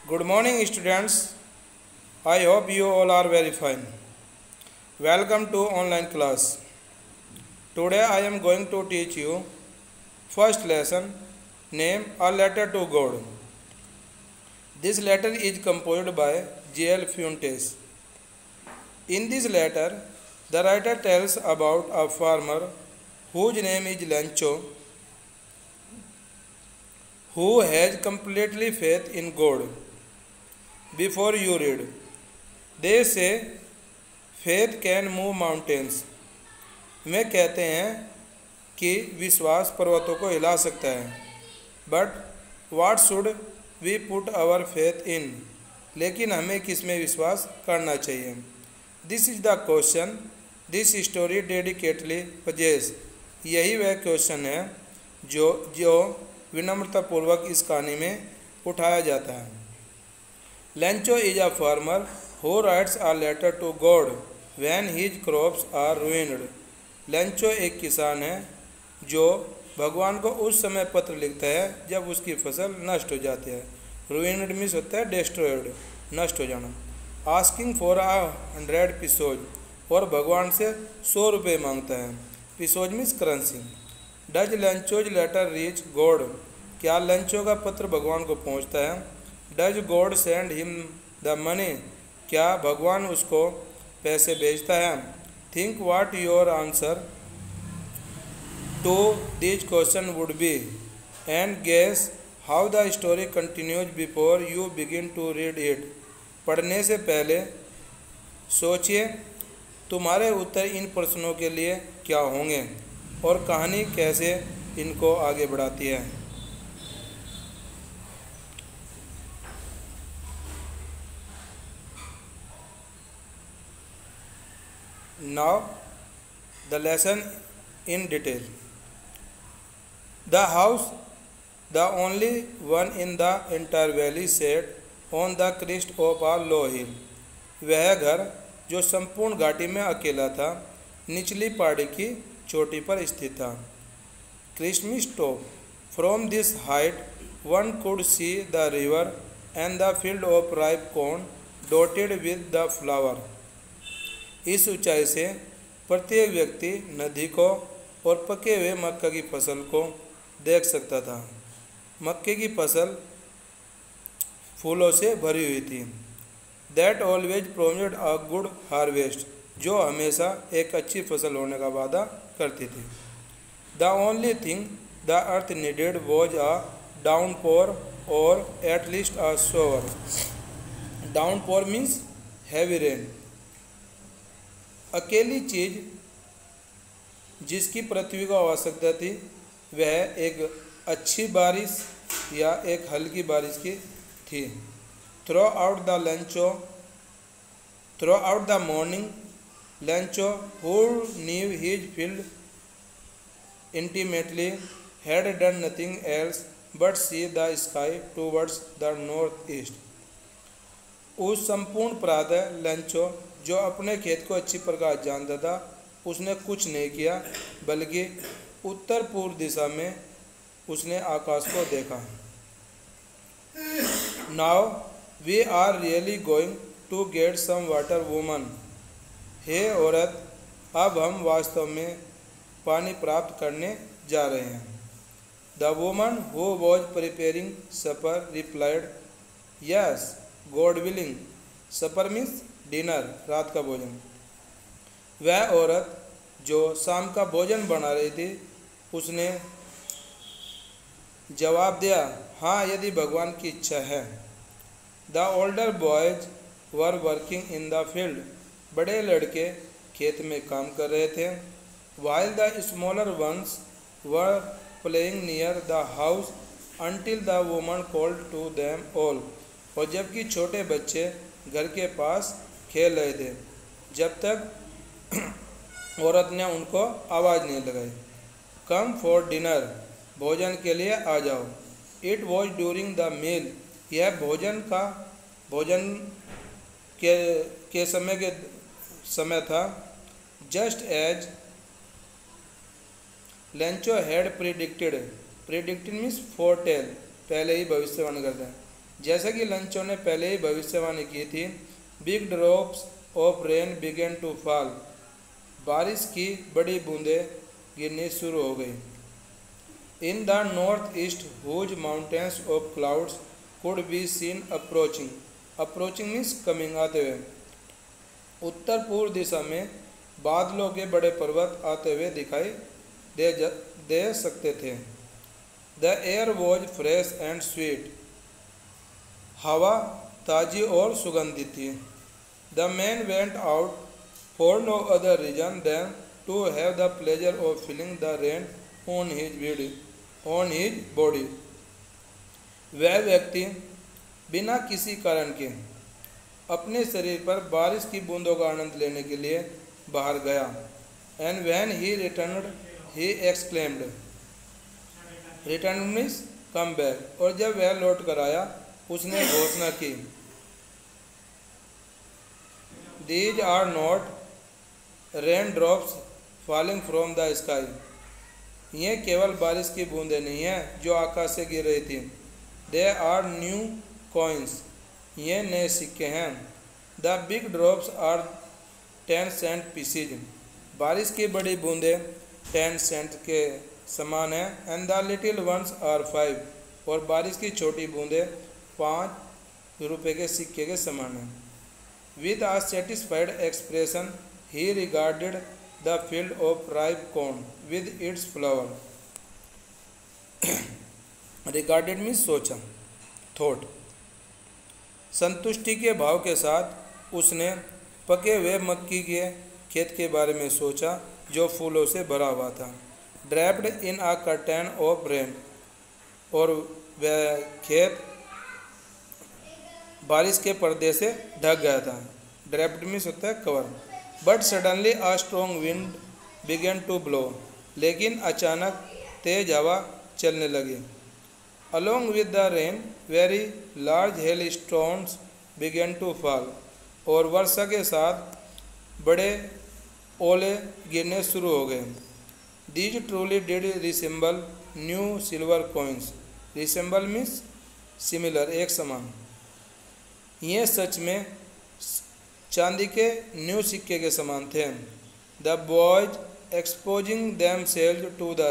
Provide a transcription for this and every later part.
Good morning, students. I hope you all are very fine. Welcome to online class. Today I am going to teach you first lesson, name a letter to God. This letter is composed by J.L. Fuentes. In this letter, the writer tells about a farmer whose name is Lancho, who has completely faith in God. Before you read, they say faith can move mountains. वे कहते हैं कि विश्वास पर्वतों को हिला सकता है. But what should we put our faith in? लेकिन हमें किस में विश्वास करना चाहिए? This is the question this story dedicatedly poses. यही वह क्वेश्चन है जो विनम्रतापूर्वक इस कहानी में उठाया जाता है. Lancho is a farmer who writes a letter to God when his crops are ruined. Lancho एक किसान है जो भगवान को उस समय पत्र लिखता है जब उसकी फसल नष्ट हो जाती है. Ruined मीन्स होता है destroyed, नष्ट हो जाना. Asking for 100 pesos और भगवान से 100 रुपये मांगता है. Pesos means currency. Does Lancho's letter reach God? क्या लंचो का पत्र भगवान को पहुंचता है? Does God send him the money? क्या भगवान उसको पैसे भेजता है? Think what your answer to this question would be and guess how the story continues before you begin to read it. पढ़ने से पहले सोचिए तुम्हारे उत्तर इन प्रश्नों के लिए क्या होंगे और कहानी कैसे इनको आगे बढ़ाती है. Now, the lesson in detail. The house, the only one in the entire valley, sat on the crest of a low hill. वह घर जो संपूर्ण घाटी में अकेला था, निचली पहाड़ी की चोटी पर स्थित था. Christmas top. From this height, one could see the river and the field of ripe corn dotted with the flower. इस ऊंचाई से प्रत्येक व्यक्ति नदी को और पके हुए मक्का की फसल को देख सकता था. मक्के की फसल फूलों से भरी हुई थी. That always promised a good harvest. जो हमेशा एक अच्छी फसल होने का वादा करती थी. The only thing the earth needed was a downpour और at least a shower. Downpour means heavy rain. अकेली चीज जिसकी पृथ्वी को आवश्यकता थी वह एक अच्छी बारिश या एक हल्की बारिश की थी. Throughout the morning Lencho who knew his field intimately had done nothing else but see the sky towards the north east. उस संपूर्ण प्रातः लंचो जो अपने खेत को अच्छी प्रकार जानता था उसने कुछ नहीं किया बल्कि उत्तर पूर्व दिशा में उसने आकाश को देखा. Now we are really going to get some water woman. हे औरत, अब हम वास्तव में पानी प्राप्त करने जा रहे हैं. The woman who was preparing supper replied yes God willing. Supper means dinner, रात का भोजन. वह औरत जो शाम का भोजन बना रही थी उसने जवाब दिया, हाँ यदि भगवान की इच्छा है. The older boys were working in the field. बड़े लड़के खेत में काम कर रहे थे. While the smaller ones were playing near the house until the woman called to them all. और जबकि छोटे बच्चे घर के पास खेल रहे थे जब तक औरत ने उनको आवाज़ नहीं लगाई. Come for dinner. भोजन के लिए आ जाओ. It was during the meal. यह भोजन के समय था. Just as Lencho had predicted means foretell, पहले ही भविष्यवाणी करता है. जैसा कि लंचो ने पहले ही भविष्यवाणी की थी, big drops of rain began to fall. बारिश की बड़ी बूंदें गिरनी शुरू हो गई। In the north east huge mountains of clouds could be seen approaching. Approaching means coming, आते हुए। उत्तर पूर्व दिशा में बादलों के बड़े पर्वत आते हुए दिखाई दे सकते थे। The air was fresh and sweet. हवा ताजी और सुगंधित थी। The man went out for no other reason than to have the pleasure of feeling the rain on his body. वह व्यक्ति बिना किसी कारण के अपने शरीर पर बारिश की बूंदों का आनंद लेने के लिए बाहर गया। And when he returned he exclaimed. Return means come back. और जब वह लौट कर आया उसने घोषणा की, these are not raindrops falling from the sky. ये केवल बारिश की बूंदें नहीं हैं जो आकाश से गिर रही थी। They are new coins. ये नए सिक्के हैं। The big drops are 10 cent pieces. बारिश की बड़ी बूंदें 10 सेंट के समान हैं। And the little ones are 5। और बारिश की छोटी बूंदें 5 रुपये के सिक्के के समान हैं। With a satisfied expression he regarded the field of ripe corn with its flower. Regarded means सोचा, थॉट। संतुष्टि के भाव के साथ उसने पके हुए मक्की के खेत के बारे में सोचा जो फूलों से भरा हुआ था। Draped in a curtain of rain. और वह खेत बारिश के पर्दे से ढक गया था। ड्रैप्ड मीन्स होता है cover. But suddenly a strong wind began to blow. लेकिन अचानक तेज हवा चलने लगी। Along with the rain very large hailstones began to fall. और वर्षा के साथ बड़े ओले गिरने शुरू हो गए। These truly did resemble new silver coins. Resemble means similar, एक समान। ये सच में चांदी के न्यू सिक्के के समान थे। The boys exposing themselves to the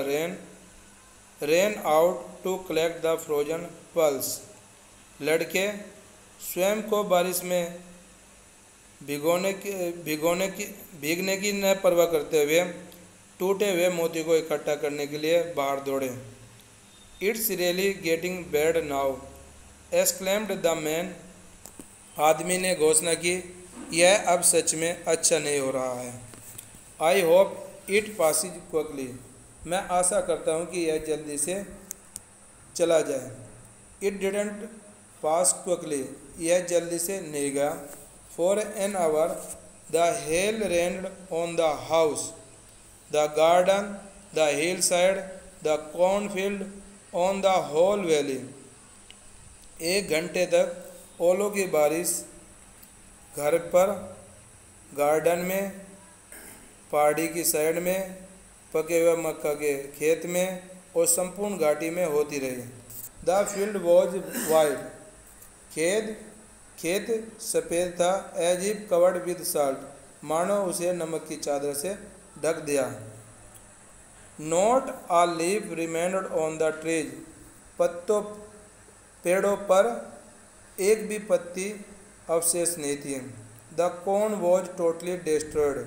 rain out to collect the frozen pearls. लड़के स्वयं को बारिश में भीगने की न परवाह करते हुए टूटे हुए मोती को इकट्ठा करने के लिए बाहर दौड़े। It's really getting bad now exclaimed the man. आदमी ने घोषणा की, यह अब सच में अच्छा नहीं हो रहा है। I hope it passes quickly. मैं आशा करता हूँ कि यह जल्दी से चला जाए। It didn't pass quickly. यह जल्दी से नहीं गया। For an hour the hail rained on the house, the garden, the hillside, the cornfield, on the whole valley. 1 घंटे तक ओलों की बारिश घर पर, गार्डन में, पहाड़ी की साइड में, पके हुए मक्का के खेत में और संपूर्ण घाटी में होती रही। The field was white. खेत सफ़ेद था। As if covered with salt. मानो उसे नमक की चादर से ढक दिया। Not a leaf remained on the trees. पेड़ों पर एक भी पत्ती अवशेष नहीं थी। The corn was totally destroyed.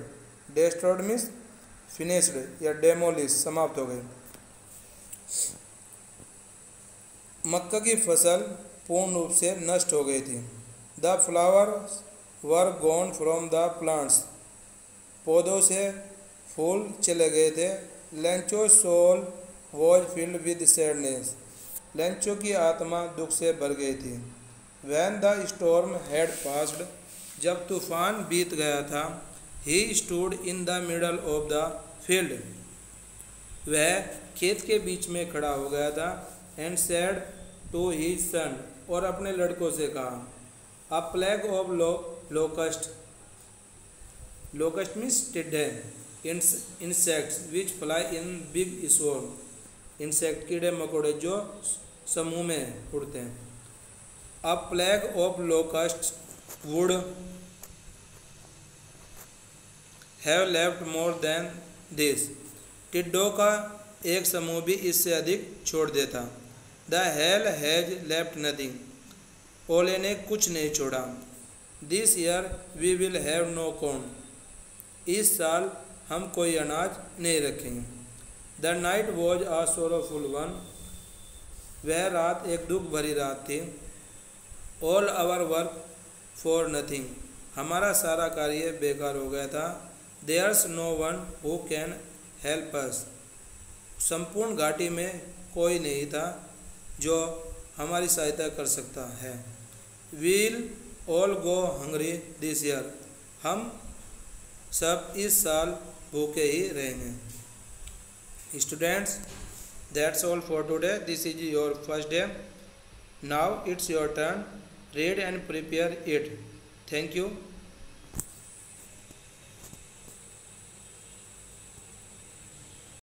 Destroyed means finished या डेमोलिश, समाप्त हो गई। मक्का की फसल पूर्ण रूप से नष्ट हो गई थी। The flowers were gone from the plants. पौधों से फूल चले गए थे। Lencho soul was filled with sadness. Lencho की आत्मा दुख से भर गई थी। When the storm had passed. जब तूफान बीत गया था। He stood in the middle of the field. वह खेत के बीच में खड़ा हो गया था। And said to his son. और अपने लड़कों से कहा, a plague of locust. Locust means टिड्डे। Insects which fly in big swarm. Insect कीड़े मकोड़े जो समूह में उड़ते हैं। A plague of locusts would have left more than this. टिड्डों का एक समूह भी इससे अधिक छोड़ देता। The hail has left nothing, ओले ने कुछ नहीं छोड़ा। This year we will have no corn, इस साल हम कोई अनाज नहीं रखेंगे। The night was a sorrowful one, वह रात एक दुख भरी रात थी। All our work for nothing, हमारा सारा कार्य बेकार हो गया था। There's no one who can help us, संपूर्ण घाटी में कोई नहीं था जो हमारी सहायता कर सकता है। We'll all go hungry this year, हम सब इस साल भूखे ही रहेंगे। Students, that's all for today. This is your first day. Now it's your turn, read and prepare it. Thank you.